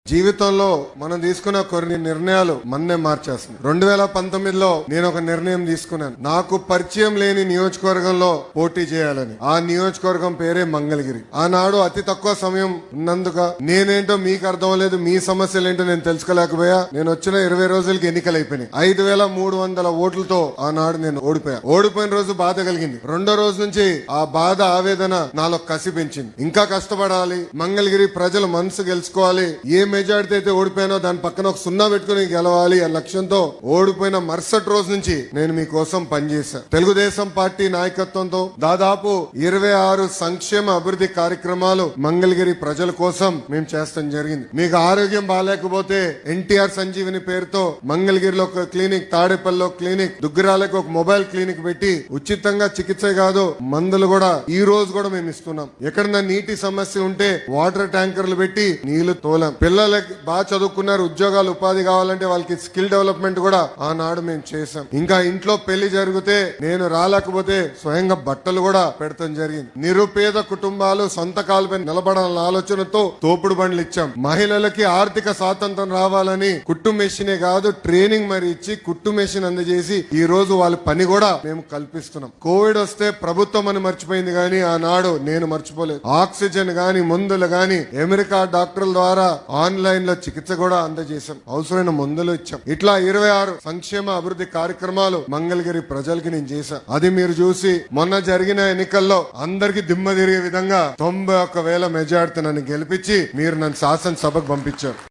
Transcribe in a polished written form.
జీవితంలో మనం తీసుకున్న కొన్ని నిర్ణయాలు మన్నే మార్చేస్తుంది. 2019లో నేను ఒక నిర్ణయం తీసుకున్నాను. నాకు పరిచయం లేని నియోజకవర్గంలో పోటీ చేయాలని. ఆ నియోజకవర్గం పేరే మంగళగిరి. ఆనాడు అతి తక్కువ సమయం ఉన్నందుక నేనేంటో మీకు అర్థం లేదు, మీ సమస్యలు ఏంటో నేను తెలుసుకోలేకపోయా. నేను వచ్చిన 20 రోజులకి ఎన్నికలు అయిపోయినాయి. 5300 ఓట్లతో ఆనాడు నేను ఓడిపోయిన రోజు బాధ కలిగింది. రెండో రోజు నుంచి ఆ బాధ ఆవేదన నాలో కసి పెంచింది. ఇంకా కష్టపడాలి, మంగళగిరి ప్రజల మనసు గెలుచుకోవాలి. ఏ మెజార్టీ అయితే ఓడిపోయినా దాని పక్కన ఒక 0 పెట్టుకుని గెలవాలి ఆ లక్ష్యంతో ఓడిపోయిన మరుసటి రోజు నుంచి నేను మీకోసం పనిచేశా. తెలుగుదేశం పార్టీ నాయకత్వంతో దాదాపు 26 సంక్షేమ అభివృద్ధి కార్యక్రమాలు మంగళగిరి ప్రజల కోసం మేము చేస్తాం జరిగింది. మీకు ఆరోగ్యం బాగాలేకపోతే ఎన్టీఆర్ సంజీవిని పేరుతో మంగళగిరిలో ఒక క్లినిక్, తాడేపల్లిలో క్లినిక్, దుగ్గిరాలకు ఒక మొబైల్ క్లినిక్ పెట్టి ఉచితంగా చికిత్స కాదు మందులు కూడా ఈ రోజు కూడా మేము ఇస్తున్నాం. ఎక్కడన్నా నీటి సమస్య ఉంటే వాటర్ ట్యాంకర్లు పెట్టి నీళ్లు తోలాం. పిల్లలకి బాగా చదువుకున్నారు, ఉద్యోగాలు ఉపాధి కావాలంటే వాళ్ళకి స్కిల్ డెవలప్మెంట్ కూడా ఆనాడు మేము చేశాం. ఇంకా ఇంట్లో పెళ్లి జరిగితే నేను రాలేకపోతే స్వయంగా బట్టలు కూడా పెడతాం జరిగింది. నిరుపేద కుటుంబాలు సొంత కాలుపై నిలబడాలన్న ఆలోచనతో తోపుడు బండ్లు ఇచ్చాం. మహిళలకి ఆర్థిక స్వాతంత్రం రావాలని కుట్టు మెషినే కాదు ట్రైనింగ్ మరి ఇచ్చి కుట్టు మెషిన్ అందజేసి ఈ రోజు వాళ్ళ పని కూడా మేము కల్పిస్తున్నాం. కోవిడ్ వస్తే ప్రభుత్వం అని మర్చిపోయింది కానీ ఆనాడు నేను మర్చిపోలేదు. ఆక్సిజన్ గాని మందులు గాని అమెరికా డాక్టర్ల ద్వారా ఆన్లైన్ లో చికిత్స కూడా అందజేశాం. అవసరమైన మందులు ఇచ్చాం. ఇట్లా 26 సంక్షేమ అభివృద్ధి కార్యక్రమాలు మంగళగిరి ప్రజలకి నేను చేశాను. అది మీరు చూసి మొన్న జరిగిన ఎన్నికల్లో అందరికి దిమ్మ తిరిగే విధంగా 91,000 మెజార్టీ నన్ను గెలిపించి మీరు నన్ను శాసనసభకు పంపించారు.